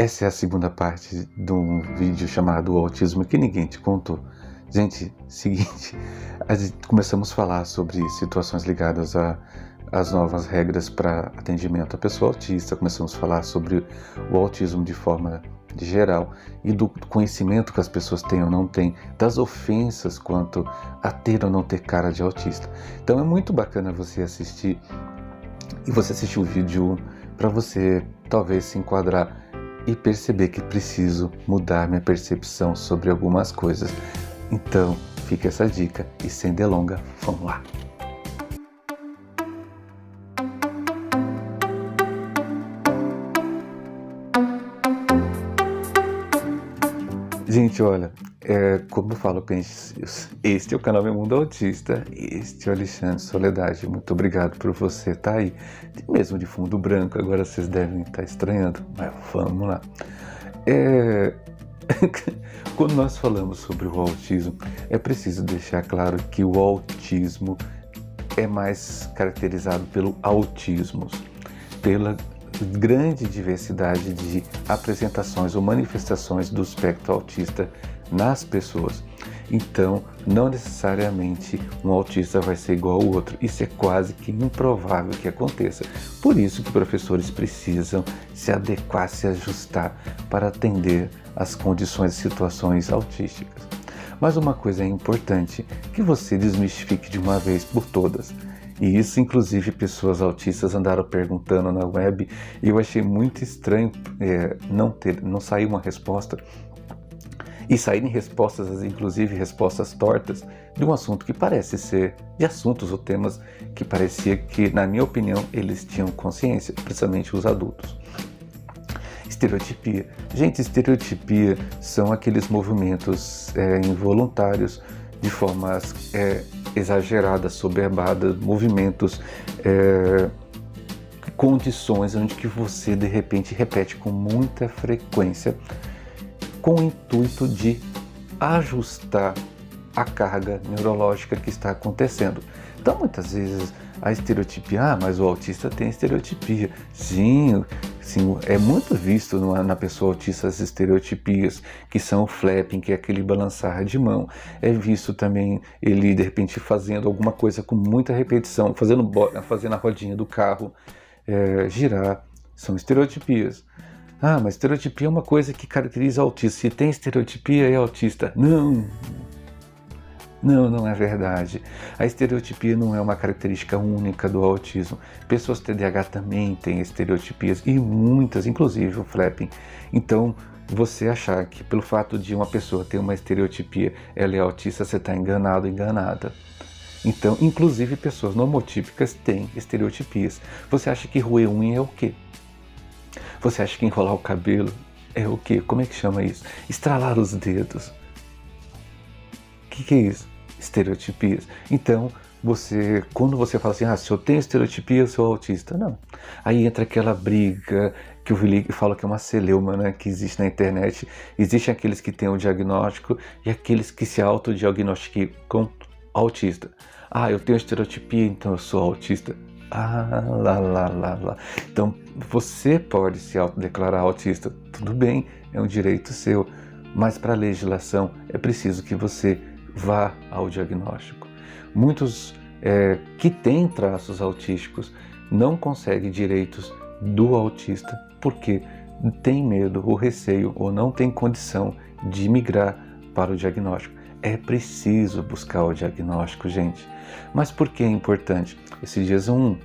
Essa é a segunda parte de um vídeo chamado O Autismo que Ninguém Te Contou. Gente, seguinte, começamos a falar sobre situações ligadas às novas regras para atendimento à pessoa autista, começamos a falar sobre o autismo de forma geral e do conhecimento que as pessoas têm ou não têm, das ofensas quanto a ter ou não ter cara de autista. Então é muito bacana você assistir, e você assistir o vídeo para você talvez se enquadrar e perceber que preciso mudar minha percepção sobre algumas coisas. Então, fica essa dica e sem delonga, vamos lá! Gente, olha, como eu falo com este é o canal Meu Mundo Autista, este é o Alexandre Soledade. Muito obrigado por você estar aí, mesmo de fundo branco, agora vocês devem estar estranhando, mas vamos lá. Quando nós falamos sobre o autismo, é preciso deixar claro que o autismo é mais caracterizado pelo autismos, pela grande diversidade de apresentações ou manifestações do espectro autista nas pessoas. Então, não necessariamente um autista vai ser igual ao outro. Isso é quase que improvável que aconteça. Por isso que professores precisam se adequar, se ajustar para atender às condições e situações autísticas. Mas uma coisa é importante, que você desmistifique de uma vez por todas. E isso, inclusive, pessoas autistas andaram perguntando na web e eu achei muito estranho não sair uma resposta. E saírem respostas, inclusive respostas tortas, de um assunto que parece ser, de assuntos ou temas que parecia que, na minha opinião, eles tinham consciência, principalmente os adultos. Estereotipia. Gente, estereotipia são aqueles movimentos involuntários de formas exageradas, soberbadas, movimentos, condições onde que você de repente repete com muita frequência com o intuito de ajustar a carga neurológica que está acontecendo. Então muitas vezes a estereotipia, mas o autista tem estereotipia. Sim, é muito visto na pessoa autista as estereotipias, que são o flapping, que é aquele balançar de mão. É visto também ele de repente fazendo alguma coisa com muita repetição, fazendo a rodinha do carro girar. São estereotipias. Mas estereotipia é uma coisa que caracteriza o autista. Se tem estereotipia, é autista. Não é verdade. A estereotipia não é uma característica única do autismo. Pessoas TDAH também têm estereotipias e muitas, inclusive o flapping. Então, você achar que pelo fato de uma pessoa ter uma estereotipia, ela é autista, você está enganado, enganada. Então, inclusive pessoas normotípicas têm estereotipias. Você acha que roer unha é o quê? Você acha que enrolar o cabelo é o quê? Como é que chama isso? Estralar os dedos. O que é isso? Estereotipias. Então, quando você fala assim, se eu tenho estereotipia, eu sou autista. Não. Aí entra aquela briga que eu falo que é uma celeuma, né, que existe na internet. Existem aqueles que têm o diagnóstico e aqueles que se autodiagnosticam autista. Eu tenho estereotipia, então eu sou autista. Lá. Então, você pode se autodeclarar autista, tudo bem, é um direito seu, mas para a legislação é preciso que você vá ao diagnóstico. Muitos que têm traços autísticos não conseguem direitos do autista porque tem medo ou receio ou não tem condição de migrar para o diagnóstico. É preciso buscar o diagnóstico, gente. Mas por que é importante? Esses dias num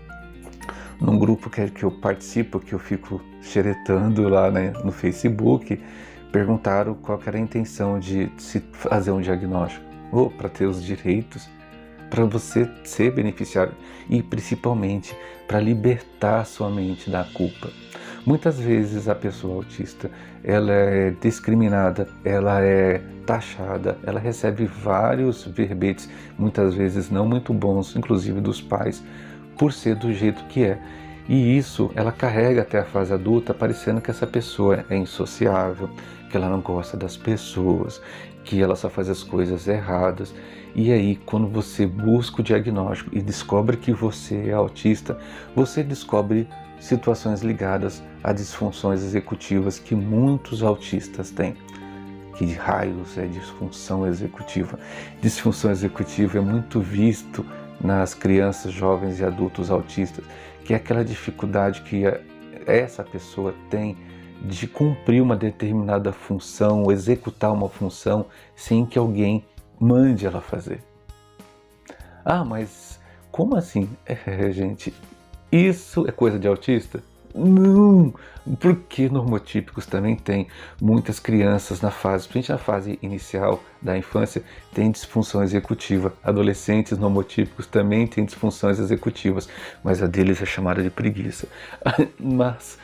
grupo que eu participo, que eu fico xeretando lá, né, no Facebook, perguntaram qual que era a intenção de se fazer um diagnóstico. Para ter os direitos, para você ser beneficiário e principalmente para libertar sua mente da culpa. Muitas vezes a pessoa autista, ela é discriminada, ela é taxada, ela recebe vários verbetes, muitas vezes não muito bons, inclusive dos pais, por ser do jeito que é. E isso ela carrega até a fase adulta, parecendo que essa pessoa é insociável, que ela não gosta das pessoas, que ela só faz as coisas erradas. E aí, quando você busca o diagnóstico e descobre que você é autista, você descobre situações ligadas a disfunções executivas que muitos autistas têm. Que raios é disfunção executiva? Disfunção executiva é muito visto nas crianças, jovens e adultos autistas, que é aquela dificuldade que essa pessoa tem de cumprir uma determinada função, executar uma função sem que alguém mande ela fazer. Ah, mas como assim? Gente, isso é coisa de autista? Não, porque normotípicos também tem. Muitas crianças principalmente na fase inicial da infância, têm disfunção executiva. Adolescentes normotípicos também têm disfunções executivas, mas a deles é chamada de preguiça. Mas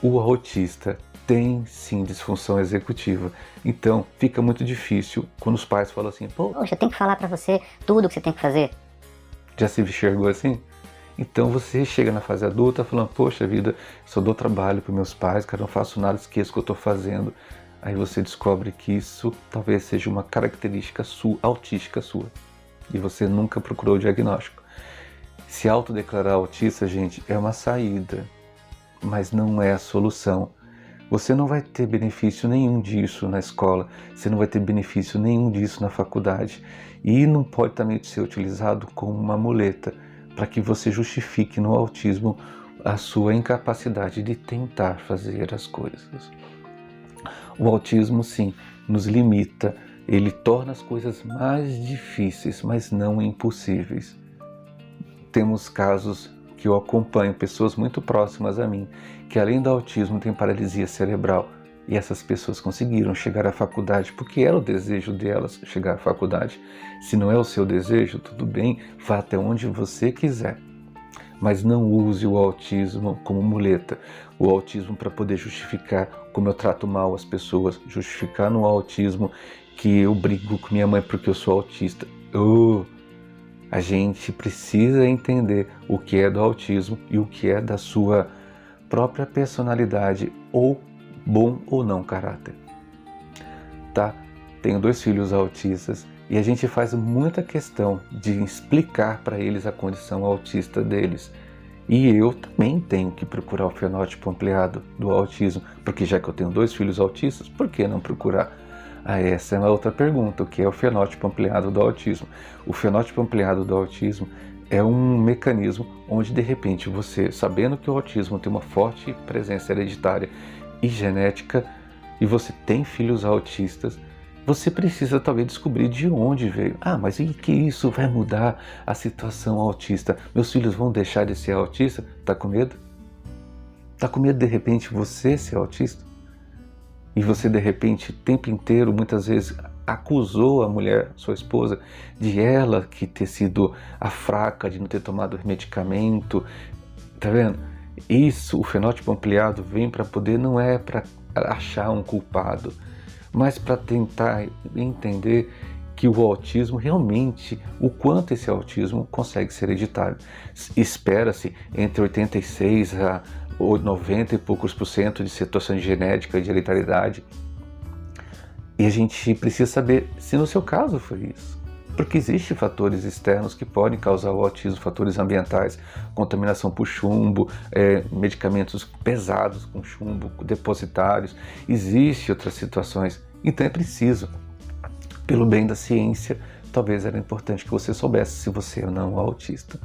o autista tem sim disfunção executiva. Então fica muito difícil quando os pais falam assim: poxa, eu tenho que falar para você tudo o que você tem que fazer. Já se enxergou assim? Então você chega na fase adulta falando: poxa vida, só dou trabalho para meus pais, cara, não faço nada, esqueço o que eu estou fazendo. Aí você descobre que isso talvez seja uma característica autística sua. E você nunca procurou o diagnóstico. Se autodeclarar autista, gente, é uma saída, mas não é a solução. Você não vai ter benefício nenhum disso na escola, você não vai ter benefício nenhum disso na faculdade. E não pode também ser utilizado como uma muleta para que você justifique no autismo a sua incapacidade de tentar fazer as coisas. O autismo, sim, nos limita, ele torna as coisas mais difíceis, mas não impossíveis. Temos casos que eu acompanho, pessoas muito próximas a mim, que além do autismo têm paralisia cerebral, e essas pessoas conseguiram chegar à faculdade porque era o desejo delas chegar à faculdade. Se não é o seu desejo, tudo bem, vá até onde você quiser. Mas não use o autismo como muleta. O autismo para poder justificar como eu trato mal as pessoas, justificar no autismo que eu brigo com minha mãe porque eu sou autista. A gente precisa entender o que é do autismo e o que é da sua própria personalidade ou bom ou não caráter. Tá? Tenho 2 filhos autistas e a gente faz muita questão de explicar para eles a condição autista deles. E eu também tenho que procurar o fenótipo ampliado do autismo, porque já que eu tenho 2 filhos autistas, por que não procurar? Essa é uma outra pergunta, o que é o fenótipo ampliado do autismo? O fenótipo ampliado do autismo é um mecanismo onde de repente você, sabendo que o autismo tem uma forte presença hereditária e genética, e você tem filhos autistas, você precisa talvez descobrir de onde veio. Mas e que isso vai mudar a situação autista? Meus filhos vão deixar de ser autista? Tá com medo? Tá com medo de repente você ser autista? E você de repente o tempo inteiro, muitas vezes, acusou a mulher, sua esposa, de ela que ter sido a fraca, de não ter tomado medicamento. Tá vendo? Isso, o fenótipo ampliado vem para poder, não é para achar um culpado, mas para tentar entender que o autismo realmente, o quanto esse autismo consegue ser hereditário. Espera-se entre 86 a 90 e poucos % de situação genética e de hereditariedade. E a gente precisa saber se no seu caso foi isso. Porque existem fatores externos que podem causar o autismo, fatores ambientais, contaminação por chumbo, medicamentos pesados com chumbo, depositários. Existem outras situações. Então é preciso, pelo bem da ciência, talvez era importante que você soubesse se você ou não é autista.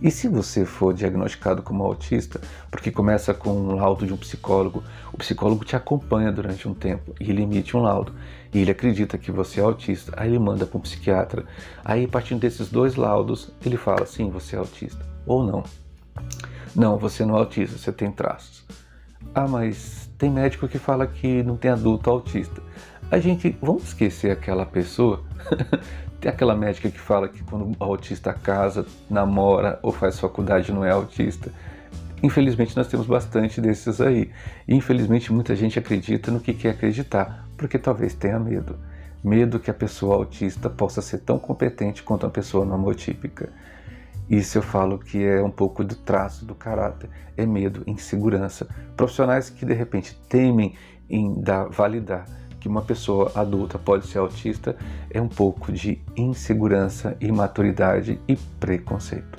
E se você for diagnosticado como autista, porque começa com um laudo de um psicólogo, o psicólogo te acompanha durante um tempo e ele emite um laudo. E ele acredita que você é autista, aí ele manda para um psiquiatra. Aí, partindo desses 2 laudos, ele fala: sim, você é autista, ou não. Não, você não é autista, você tem traços. Mas tem médico que fala que não tem adulto autista. Vamos esquecer aquela pessoa. Tem aquela médica que fala que quando o autista casa, namora ou faz faculdade não é autista. Infelizmente nós temos bastante desses aí. E infelizmente muita gente acredita no que quer acreditar, porque talvez tenha medo. Medo que a pessoa autista possa ser tão competente quanto a pessoa normotípica. Isso eu falo que é um pouco do traço do caráter. É medo, insegurança. Profissionais que de repente temem em validar que uma pessoa adulta pode ser autista é um pouco de insegurança, imaturidade e preconceito.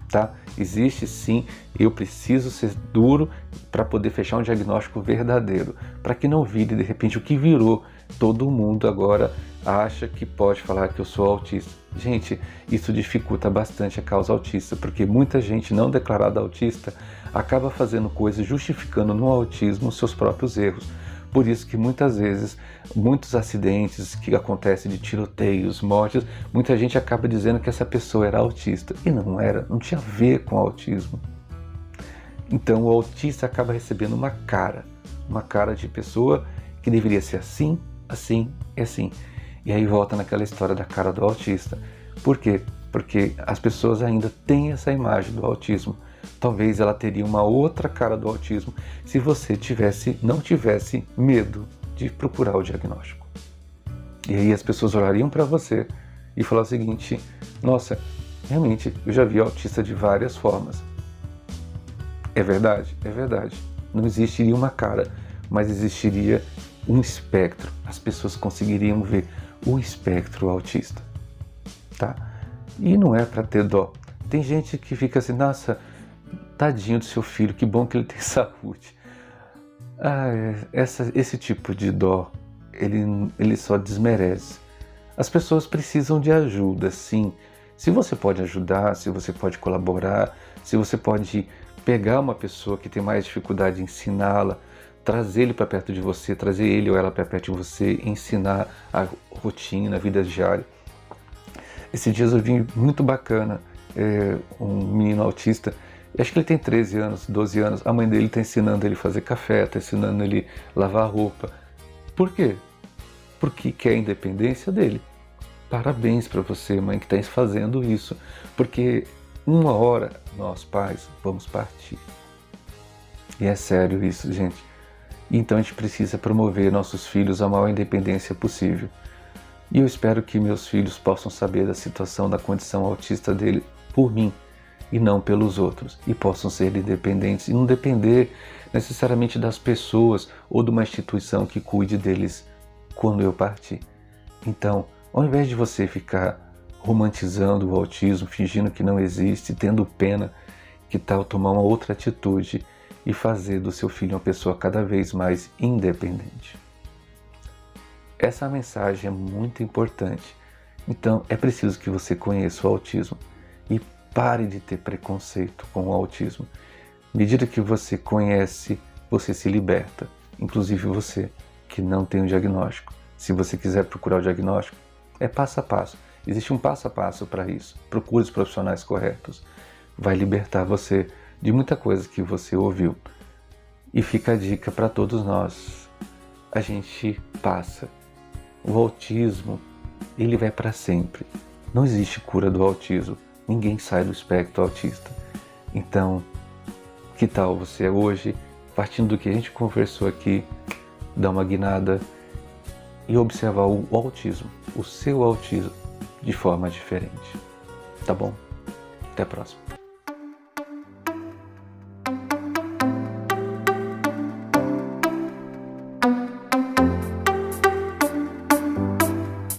tá? Existe sim, eu preciso ser duro para poder fechar um diagnóstico verdadeiro, para que não vire de repente o que virou. Todo mundo agora acha que pode falar que eu sou autista. Gente, isso dificulta bastante a causa autista, porque muita gente não declarada autista acaba fazendo coisas justificando no autismo seus próprios erros. Por isso que muitas vezes, muitos acidentes que acontecem de tiroteios, mortes, muita gente acaba dizendo que essa pessoa era autista. E não era, não tinha a ver com autismo. Então o autista acaba recebendo uma cara de pessoa que deveria ser assim, assim e assim. E aí volta naquela história da cara do autista. Por quê? Porque as pessoas ainda têm essa imagem do autismo. Talvez ela teria uma outra cara do autismo se você não tivesse medo de procurar o diagnóstico. E aí as pessoas olhariam para você e falar o seguinte: nossa, realmente eu já vi autista de várias formas. É verdade? É verdade. Não existiria uma cara, mas existiria um espectro. As pessoas conseguiriam ver o espectro autista, tá? E não é para ter dó. Tem gente que fica assim: nossa, tadinho do seu filho, que bom que ele tem saúde. Esse tipo de dó, ele só desmerece. As pessoas precisam de ajuda, sim. Se você pode ajudar, se você pode colaborar, se você pode pegar uma pessoa que tem mais dificuldade e ensiná-la, trazer ele para perto de você, trazer ele ou ela para perto de você, ensinar a rotina, a vida diária. Esses dias eu vi muito bacana, um menino autista. Acho que ele tem 13 anos, 12 anos, a mãe dele está ensinando ele a fazer café, está ensinando ele a lavar roupa. Por quê? Porque quer a independência dele. Parabéns para você, mãe, que está fazendo isso. Porque uma hora nós, pais, vamos partir. E é sério isso, gente. Então a gente precisa promover nossos filhos a maior independência possível. E eu espero que meus filhos possam saber da situação, da condição autista dele por mim, e não pelos outros, e possam ser independentes e não depender necessariamente das pessoas ou de uma instituição que cuide deles quando eu partir. Então, ao invés de você ficar romantizando o autismo, fingindo que não existe, tendo pena, que tal tomar uma outra atitude e fazer do seu filho uma pessoa cada vez mais independente. Essa mensagem é muito importante. Então, é preciso que você conheça o autismo e pare de ter preconceito com o autismo. À medida que você conhece, você se liberta. Inclusive você que não tem o diagnóstico. Se você quiser procurar o diagnóstico, é passo a passo. Existe um passo a passo para isso. Procure os profissionais corretos. Vai libertar você de muita coisa que você ouviu. E fica a dica para todos nós. A gente passa. O autismo, ele vai para sempre. Não existe cura do autismo. Ninguém sai do espectro autista. Então, que tal você hoje, partindo do que a gente conversou aqui, dar uma guinada e observar o autismo, o seu autismo, de forma diferente. Tá bom? Até a próxima.